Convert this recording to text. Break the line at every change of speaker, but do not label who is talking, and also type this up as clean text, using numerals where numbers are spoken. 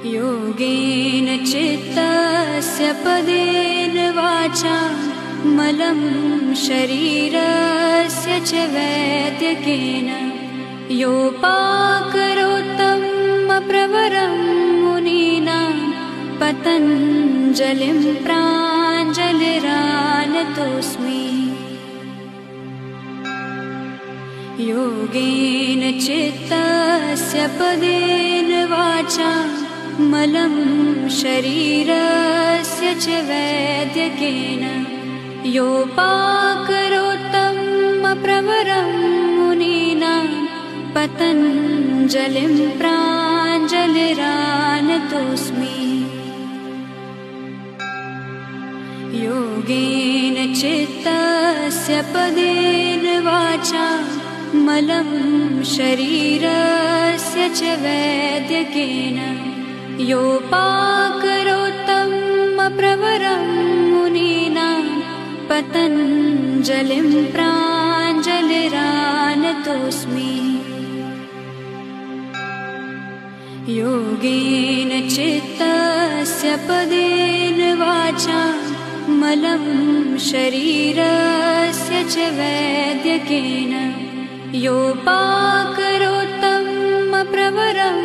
योगेन चित्तस्य पदेन वाचा मलं शरीरस्य च वैद्यकेन योपाकरोत्तं प्रवरं मुनीनां पतञ्जलिं प्राञ्जलिरानतोऽस्मि। योगेन चित्तस्य पदेन वाचा मलं शरीरस्य च वैद्यकेन योपाकरोत्तं प्रवरं मुनीनां पतञ्जलिं प्राञ्जलिरानतोऽस्मि। योगेन चित्तस्य पदेन वाचा मलं शरीरस्य च वैद्यकेन योपाकरोत्तं प्रवरं मुनीनां पतञ्जलिं प्राञ्जलिरानतोऽस्मि। योगेन चित्तस्य पदेन वाचा मलं शरीरस्य च वैद्यकेन योपाकरोत्तं प्रवरं